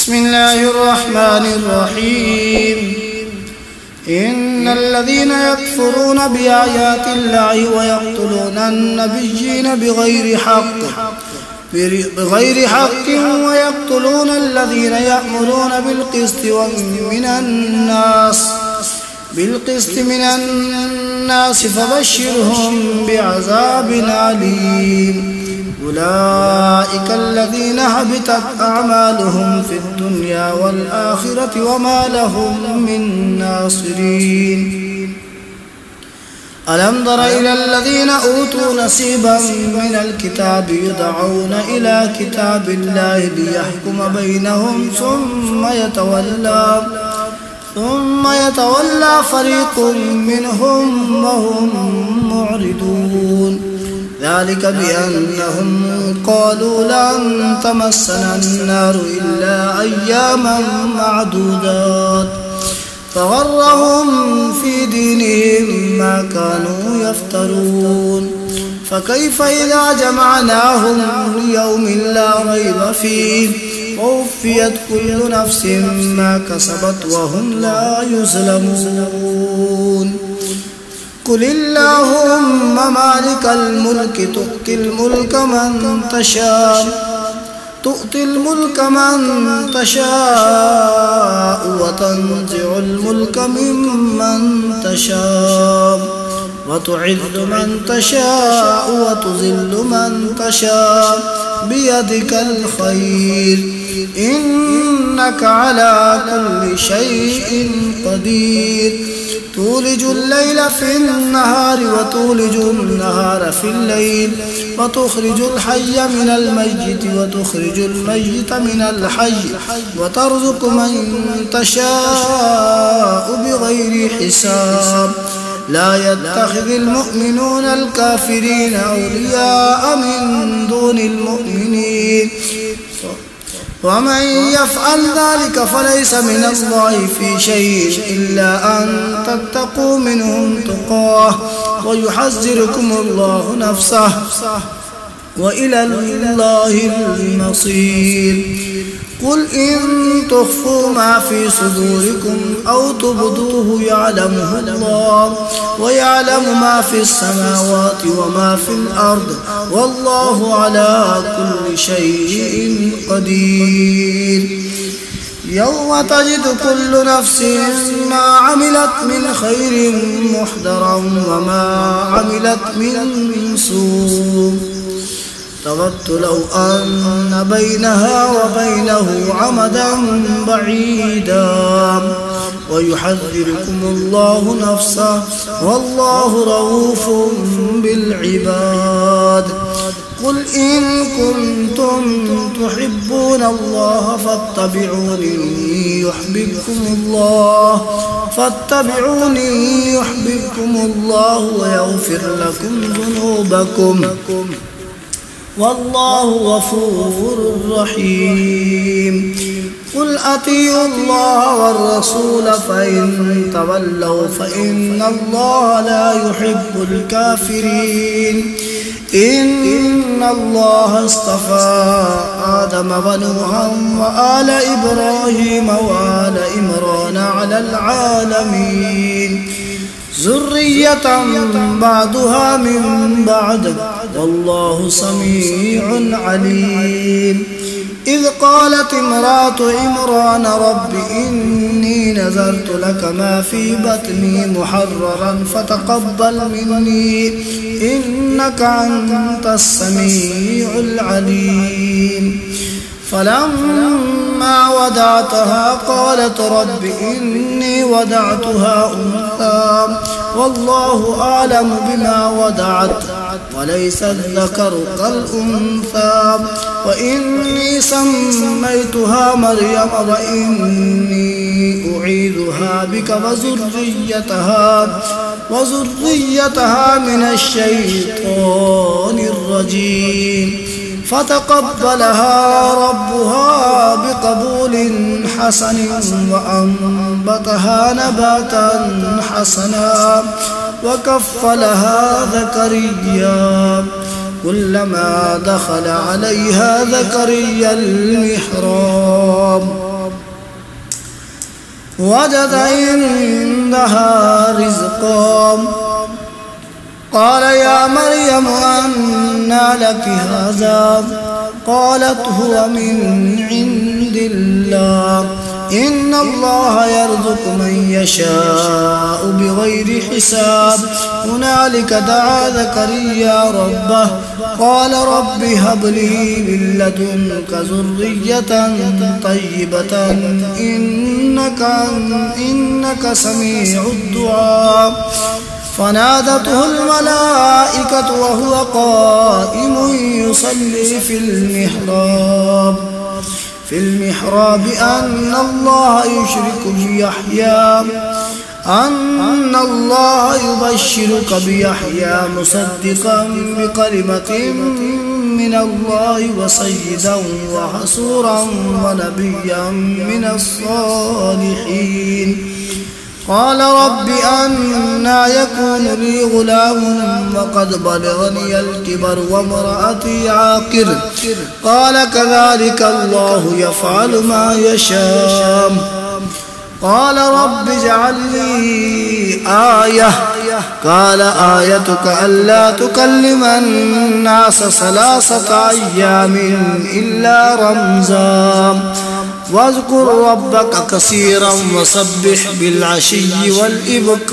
بسم الله الرحمن الرحيم. إن الذين يكفرون بآيات الله ويقتلون النبيين بغير حق ويقتلون الذين يأمرون بالقسط من الناس فبشرهم بعذاب أليم. أولئك الذين هبطت أعمالهم في الدنيا والآخرة وما لهم من ناصرين. ألم تر إلى الذين أوتوا نصيبا من الكتاب يدعون إلى كتاب الله ليحكم بينهم ثم يتولى فريق منهم وهم معرضون. ذلك بأنهم قالوا لن تمسنا النار إلا أياما معدودات فغرهم في دينهم ما كانوا يفترون. فكيف إذا جمعناهم ليوم لا ريب فيه ووفيت كل نفس ما كسبت وهم لا يظلمون. قل اللهم مالك الملك تؤتي الملك من تشاء وتنزع الملك ممن تشاء وتعز من تشاء وتذل من تشاء بيدك الخير إنك على كل شيء قدير. تولج الليل في النهار وتولج النهار في الليل وتخرج الحي من الميت وتخرج الميت من الحي وترزق من تشاء بغير حساب. لا يتخذ المؤمنون الكافرين أولياء من دون المؤمنين ومن يفعل ذلك فليس من الله في شيء إلا أن تتقوا منهم تقاه ويحذركم الله نفسه وإلى الله المصير. قل إن تخفوا ما في صدوركم أو تبدوه يعلمه الله ويعلم ما في السماوات وما في الأرض والله على كل شيء قدير. يوم تجد كل نفس ما عملت من خير محضرا وما عملت من سوء تود لو أن بينها وبينه عمدا بعيدا ويحذركم الله نفسه والله رؤوف بالعباد. قل إن كنتم تحبون الله فاتبعوني يحببكم الله ويغفر لكم ذنوبكم والله غفور رحيم. قل أطيعوا الله والرسول فإن تولوا فإن الله لا يحب الكافرين. إن الله اصطفى آدم ونوحا وآل إبراهيم وآل عمران على العالمين ذرية بعضها من بعض والله سميع عليم. إذ قالت امرأة عمران رب إني نذرت لك ما في بطني محررا فتقبل مني إنك أنت السميع العليم. فلما ودعتها قالت رب إني ودعتها أنثى والله أعلم بما ودعت وليس الذكر كالأنثى وإني سميتها مريم وإني أعيذها بك وذريتها من الشيطان الرجيم. فتقبلها ربها بقبول حسن وأنبتها نباتا حسنا وكفلها زكريا كلما دخل عليها زكريا المحراب وجد عندها رزقا قال يا مريم أنى لك هذا قالت هو من عند الله إن الله يرزق من يشاء بغير حساب هنالك دعا زكريا ربه قال رب هب لي من لدنك ذرية طيبة إنك سميع الدعاء فنادته الملائكة وهو قائم يصلي في المحراب أن الله يبشرك بيحيى مصدقا بكلمة من الله وسيدا وحصورا ونبيا من الصالحين قال رب أنى يكون لي غلام وقد بلغني الكبر وامرأتي عاقر قال كذلك الله يفعل ما يشاء قال رب اجعل لي آية قال آيتك ألا تكلم الناس 3 أيام إلا رمزا واذكر ربك كثيرا وسبح بالعشي والإبكار